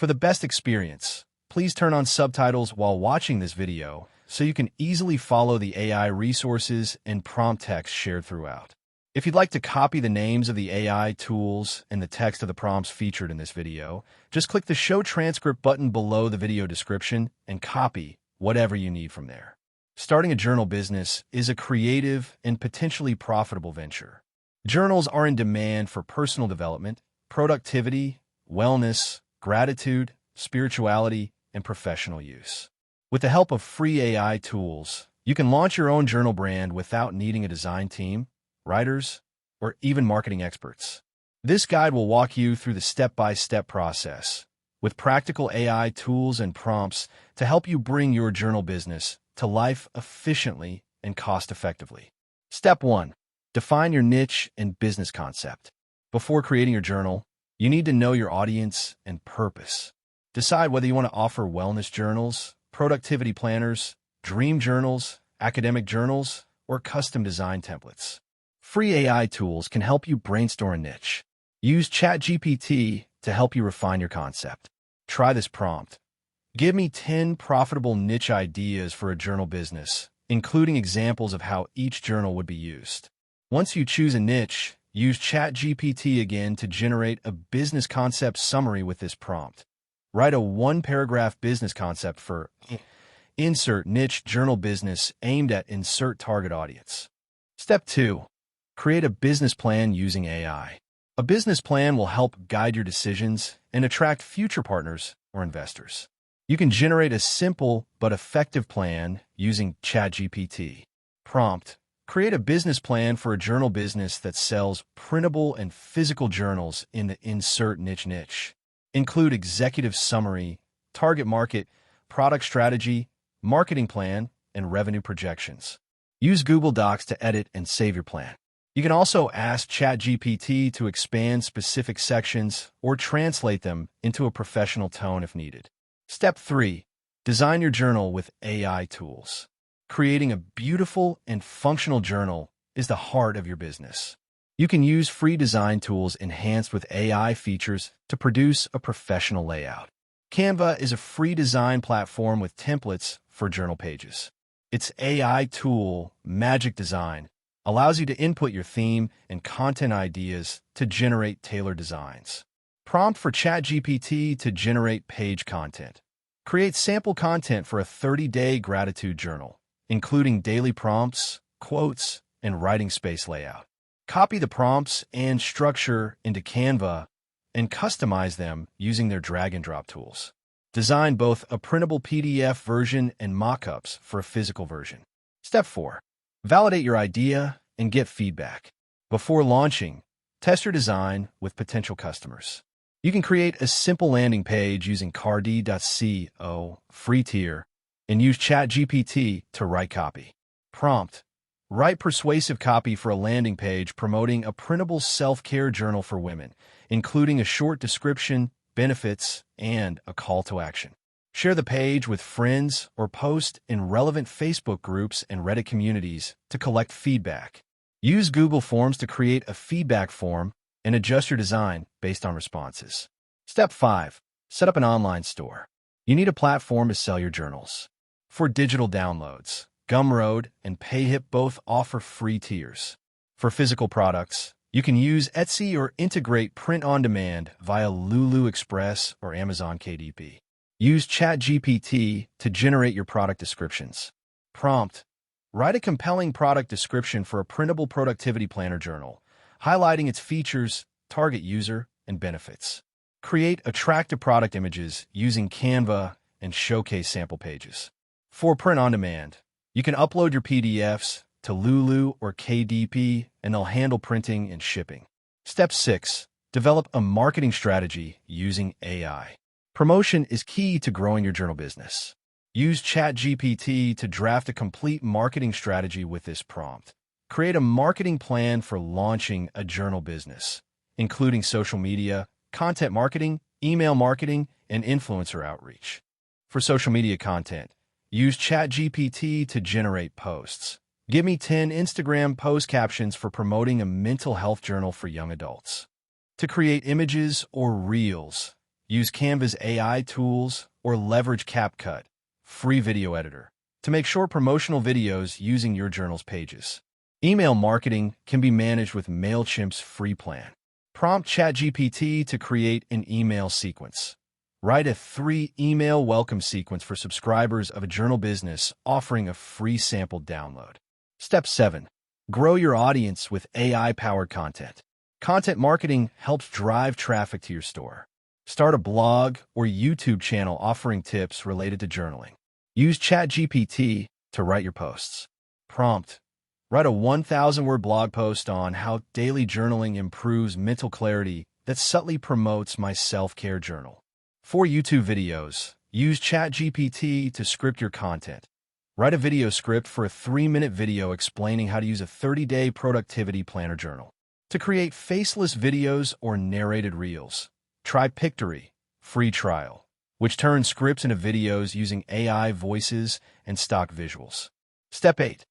For the best experience, please turn on subtitles while watching this video so you can easily follow the AI resources and prompt text shared throughout. If you'd like to copy the names of the AI tools and the text of the prompts featured in this video, just click the Show Transcript button below the video description and copy whatever you need from there. Starting a journal business is a creative and potentially profitable venture. Journals are in demand for personal development, productivity, wellness, gratitude, spirituality, and professional use. With the help of free AI tools, you can launch your own journal brand without needing a design team, writers, or even marketing experts. This guide will walk you through the step-by-step process, with practical AI tools and prompts to help you bring your journal business to life efficiently and cost-effectively. Step 1. Define your niche and business concept. Before creating your journal, you need to know your audience and purpose. Decide whether you want to offer wellness journals, productivity planners, dream journals, academic journals, or custom design templates. Free AI tools can help you brainstorm a niche. Use ChatGPT to help you refine your concept. Try this prompt. Give me 10 profitable niche ideas for a journal business, including examples of how each journal would be used. Once you choose a niche, use ChatGPT again to generate a business concept summary with this prompt. Write a one-paragraph business concept for insert niche journal business aimed at insert target audience. Step 2. Create a business plan using AI. A business plan will help guide your decisions and attract future partners or investors. You can generate a simple but effective plan using ChatGPT. Prompt. Create a business plan for a journal business that sells printable and physical journals in the insert niche. Include executive summary, target market, product strategy, marketing plan, and revenue projections. Use Google Docs to edit and save your plan. You can also ask ChatGPT to expand specific sections or translate them into a professional tone if needed. Step 3. Design your journal with AI tools. Creating a beautiful and functional journal is the heart of your business. You can use free design tools enhanced with AI features to produce a professional layout. Canva is a free design platform with templates for journal pages. Its AI tool, Magic Design, allows you to input your theme and content ideas to generate tailored designs. Prompt for ChatGPT to generate page content. Create sample content for a 30-day gratitude journal, including daily prompts, quotes, and writing space layout. Copy the prompts and structure into Canva and customize them using their drag-and-drop tools. Design both a printable PDF version and mock-ups for a physical version. Step 4. Validate your idea and get feedback. Before launching, test your design with potential customers. You can create a simple landing page using Cardi.co free tier and use ChatGPT to write copy. Prompt. Write persuasive copy for a landing page promoting a printable self-care journal for women, including a short description, benefits, and a call to action. Share the page with friends or post in relevant Facebook groups and Reddit communities to collect feedback. Use Google Forms to create a feedback form and adjust your design based on responses. Step 5. Set up an online store. You need a platform to sell your journals. For digital downloads, Gumroad and Payhip both offer free tiers. For physical products, you can use Etsy or integrate print on demand via Lulu Express or Amazon KDP. Use ChatGPT to generate your product descriptions. Prompt. Write a compelling product description for a printable productivity planner journal, highlighting its features, target user, and benefits. Create attractive product images using Canva and showcase sample pages. For print on demand, you can upload your PDFs to Lulu or KDP, and they'll handle printing and shipping. Step 6. Develop a marketing strategy using AI. Promotion is key to growing your journal business. Use ChatGPT to draft a complete marketing strategy with this prompt. Create a marketing plan for launching a journal business, including social media, content marketing, email marketing, and influencer outreach. For social media content, use ChatGPT to generate posts. Give me 10 Instagram post captions for promoting a mental health journal for young adults. To create images or reels, Use Canva's AI tools or leverage CapCut, free video editor, to make short promotional videos using your journal's pages. Email marketing can be managed with MailChimp's free plan. Prompt ChatGPT to create an email sequence. Write a 3-email welcome sequence for subscribers of a journal business, offering a free sample download. Step 7. Grow your audience with AI-powered content. Content marketing helps drive traffic to your store. Start a blog or YouTube channel offering tips related to journaling. Use ChatGPT to write your posts. Prompt. Write a 1,000-word blog post on how daily journaling improves mental clarity that subtly promotes my self-care journal. For YouTube videos, use ChatGPT to script your content. Write a video script for a 3-minute video explaining how to use a 30-day productivity planner journal. To create faceless videos or narrated reels, try Pictory, free trial, which turns scripts into videos using AI voices and stock visuals. Step 8.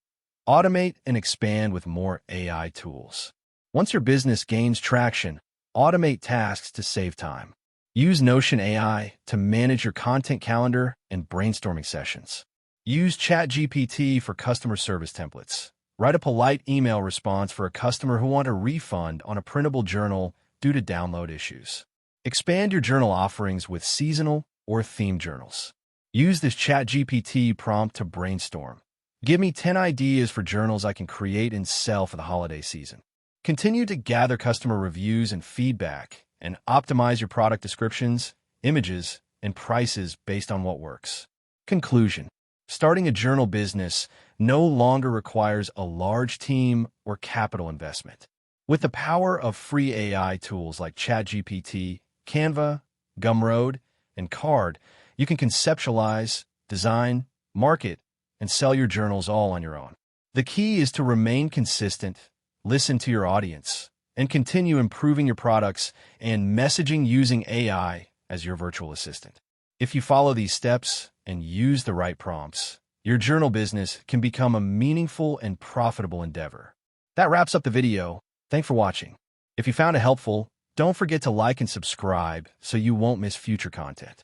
Automate and expand with more AI tools. Once your business gains traction, automate tasks to save time. Use Notion AI to manage your content calendar and brainstorming sessions. Use ChatGPT for customer service templates. Write a polite email response for a customer who wants a refund on a printable journal due to download issues. Expand your journal offerings with seasonal or themed journals. Use this ChatGPT prompt to brainstorm. Give me 10 ideas for journals I can create and sell for the holiday season. Continue to gather customer reviews and feedback, and optimize your product descriptions, images, and prices based on what works. Conclusion. Starting a journal business no longer requires a large team or capital investment. With the power of free AI tools like ChatGPT, Canva, Gumroad, and Card, you can conceptualize, design, market, and sell your journals all on your own. The key is to remain consistent, listen to your audience, and continue improving your products and messaging using AI as your virtual assistant. If you follow these steps and use the right prompts, your journal business can become a meaningful and profitable endeavor. That wraps up the video. Thanks for watching. If you found it helpful, don't forget to like and subscribe so you won't miss future content.